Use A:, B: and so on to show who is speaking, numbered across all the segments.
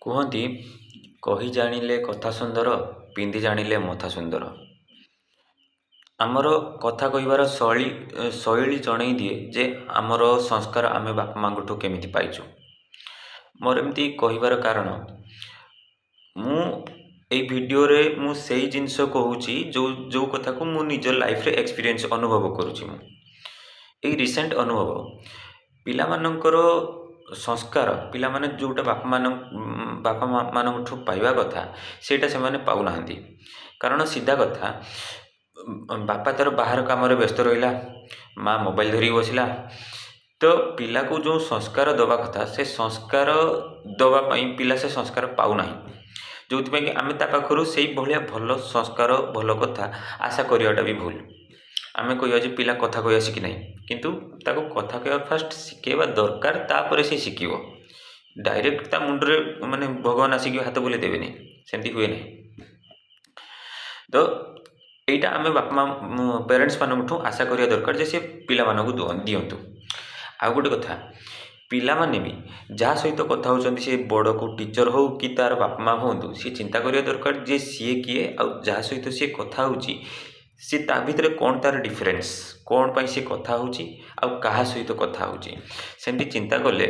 A: କୁହନ୍ତି କହି ଜାଣିଲେ କଥା ସୁନ୍ଦର, ପିନ୍ଧି ଜାଣିଲେ ମଥା ସୁନ୍ଦର। ଆମର କଥା କହିବାର ଶୈଳୀ ଜଣେଇ ଦିଏ ଯେ ଆମର ସଂସ୍କାର ଆମେ ବାପା ମାଆଙ୍କଠୁ କେମିତି ପାଇଛୁ। ମୋର ଏମିତି କହିବାର କାରଣ, ମୁଁ ଏଇ ଭିଡ଼ିଓରେ ମୁଁ ସେଇ ଜିନିଷ କହୁଛି ଯେଉଁ କଥାକୁ ମୁଁ ନିଜ ଲାଇଫରେ ଏକ୍ସପିରିଏନ୍ସ ଅନୁଭବ କରୁଛି। ମୁଁ ଏଇ ରିସେଣ୍ଟ ଅନୁଭବ, ପିଲାମାନଙ୍କର ସଂସ୍କାର, ପିଲାମାନେ ଯେଉଁଟା ବାପା ମାନଙ୍କଠୁ ପାଇବା କଥା ସେଇଟା ସେମାନେ ପାଉନାହାନ୍ତି। କାରଣ ସିଧା କଥା, ବାପା ତା'ର ବାହାର କାମରେ ବ୍ୟସ୍ତ ରହିଲା, ମା' ମୋବାଇଲ ଧରିକି ବସିଲା, ତ ପିଲାକୁ ଯେଉଁ ସଂସ୍କାର ଦେବା କଥା ସେ ସଂସ୍କାର ଦେବା ପାଇଁ ପିଲା ସେ ସଂସ୍କାର ପାଉନାହିଁ। ଯେଉଁଥିପାଇଁ କି ଆମେ ତା ପାଖରୁ ସେଇ ଭଳିଆ ଭଲ ସଂସ୍କାର, ଭଲ କଥା ଆଶା କରିବାଟା ବି ଭୁଲ। ଆମେ କହିବା ଯେ ପିଲା କଥା କହିବା ଶିଖିନାହିଁ, କିନ୍ତୁ ତାକୁ କଥା କହିବା ଫାଷ୍ଟ ଶିଖେଇବା ଦରକାର, ତାପରେ ସେ ଶିଖିବ। ଡାଇରେକ୍ଟ ତା ମୁଣ୍ଡରେ ଭଗବାନ ଆସିକି ହାତ ବୁଲେଇ ଦେବେନି, ସେମିତି ହୁଏ ନାହିଁ। ତ ଏଇଟା ଆମେ ପ୍ୟାରେଣ୍ଟସ୍ ମାନଙ୍କଠୁ ଆଶା କରିବା ଦରକାର ଯେ ସେ ପିଲାମାନଙ୍କୁ ଦିଅନ୍ତୁ। ଆଉ ଗୋଟେ କଥା, ପିଲାମାନେ ବି ଯାହା ସହିତ କଥା ହେଉଛନ୍ତି, ସେ ବଡ଼କୁ ଟିଚର ହେଉ କି ତା'ର ବାପା ମା' ହୁଅନ୍ତୁ, ସିଏ ଚିନ୍ତା କରିବା ଦରକାର ଯେ ସିଏ କିଏ, ଆଉ ଯାହା ସହିତ ସିଏ କଥା ହେଉଛି ସେ ତା ଭିତରେ କ'ଣ ତା'ର ଡିଫରେନ୍ସ, କ'ଣ ପାଇଁ ସେ କଥା ହେଉଛି ଆଉ କାହା ସହିତ କଥା ହେଉଛି। ସେମିତି ଚିନ୍ତା କଲେ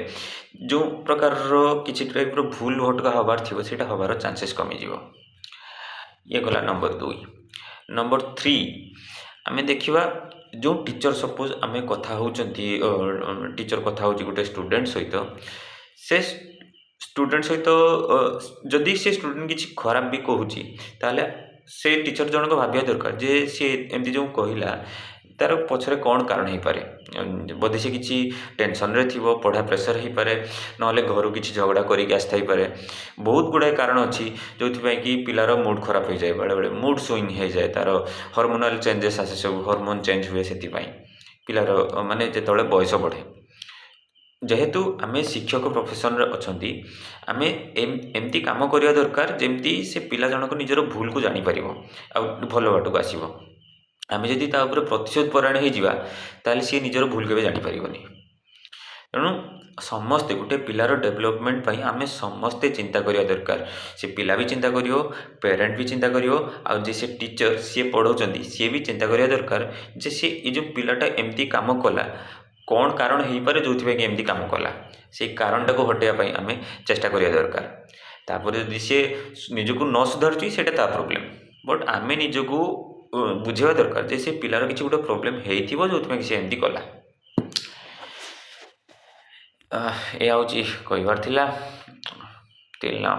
A: ଯେଉଁ ପ୍ରକାରର କିଛି ଟାଇପ୍ର ଭୁଲ ଭଟକା ହେବାର ଥିବ ସେଇଟା ହେବାର ଚାନ୍ସେସ୍ କମିଯିବ। ଇଏ ଗଲା ନମ୍ବର 2। ନମ୍ବର 3, ଆମେ ଦେଖିବା ଯେଉଁ ଟିଚର, ସପୋଜ ଆମେ କଥା ହେଉଛନ୍ତି, ଟିଚର କଥା ହେଉଛି ଗୋଟେ ଷ୍ଟୁଡ଼େଣ୍ଟ ସହିତ, ସେ ଷ୍ଟୁଡ଼େଣ୍ଟ ସହିତ ଯଦି ସେ ଷ୍ଟୁଡ଼େଣ୍ଟ କିଛି ଖରାପ ବି କହୁଛି, ତାହେଲେ ସେ ଟିଚର ଜଣକ ଭାବିବା ଦରକାର ଯେ ସେ ଏମିତି ଯେଉଁ କହିଲା ତା'ର ପଛରେ କ'ଣ କାରଣ ହେଇପାରେ। ବୋଧେ ସେ କିଛି ଟେନସନରେ ଥିବ, ପଢ଼ା ପ୍ରେସର ହେଇପାରେ, ନହେଲେ ଘରୁ କିଛି ଝଗଡ଼ା କରିକି ଆସିଥାଇପାରେ। ବହୁତ ଗୁଡ଼ାଏ କାରଣ ଅଛି ଯେଉଁଥିପାଇଁ କି ପିଲାର ମୁଡ଼ ଖରାପ ହେଇଯାଏ, ବେଳେବେଳେ ମୁଡ଼ ସୁଇଙ୍ଗ ହେଇଯାଏ, ତା'ର ହରମୋନାଲ ଚେଞ୍ଜେସ୍ ଆସେ, ସବୁ ହରମୋନ ଚେଞ୍ଜ ହୁଏ। ସେଥିପାଇଁ ପିଲାର ଯେତେବେଳେ ବୟସ ବଢ଼େ, ଯେହେତୁ ଆମେ ଶିକ୍ଷକ ପ୍ରଫେସନରେ ଅଛନ୍ତି, ଆମେ ଏମିତି କାମ କରିବା ଦରକାର ଯେମିତି ସେ ପିଲା ଜଣକ ନିଜର ଭୁଲକୁ ଜାଣିପାରିବ ଆଉ ଭଲ ବାଟକୁ ଆସିବ। ଆମେ ଯଦି ତା ଉପରେ ପ୍ରତିଶୋଧ ପରାୟଣ ହେଇଯିବା, ତାହେଲେ ସିଏ ନିଜର ଭୁଲ କେବେ ଜାଣିପାରିବନି। ତେଣୁ ସମସ୍ତେ ଗୋଟେ ପିଲାର ଡେଭଲପମେଣ୍ଟ ପାଇଁ ଆମେ ସମସ୍ତେ ଚିନ୍ତା କରିବା ଦରକାର। ସେ ପିଲା ବି ଚିନ୍ତା କରିବ, ପ୍ୟାରେଣ୍ଟ ବି ଚିନ୍ତା କରିବ, ଆଉ ଯେ ସେ ଟିଚର ସିଏ ପଢ଼ାଉଛନ୍ତି ସିଏ ବି ଚିନ୍ତା କରିବା ଦରକାର ଯେ ସେ ଏ ଯେଉଁ ପିଲାଟା ଏମିତି କାମ କଲା, କ'ଣ କାରଣ ହେଇପାରେ ଯେଉଁଥିପାଇଁ କି ଏମିତି କାମ କଲା, ସେଇ କାରଣଟାକୁ ହଟାଇବା ପାଇଁ ଆମେ ଚେଷ୍ଟା କରିବା ଦରକାର। ତାପରେ ଯଦି ସେ ନିଜକୁ ନ ସୁଧାରୁଛି ସେଇଟା ତା ପ୍ରୋବ୍ଲେମ୍, ବଟ୍ ଆମେ ନିଜକୁ ବୁଝିବା ଦରକାର ଯେ ସେ ପିଲାର କିଛି ଗୋଟେ ପ୍ରୋବ୍ଲେମ୍ ହେଇଥିବ ଯେଉଁଥିପାଇଁ କି ସେ ଏମିତି କଲା। ଏହା ହେଉଛି କହିବାର ଥିଲା। ଟିଲ୍ ନାଉ।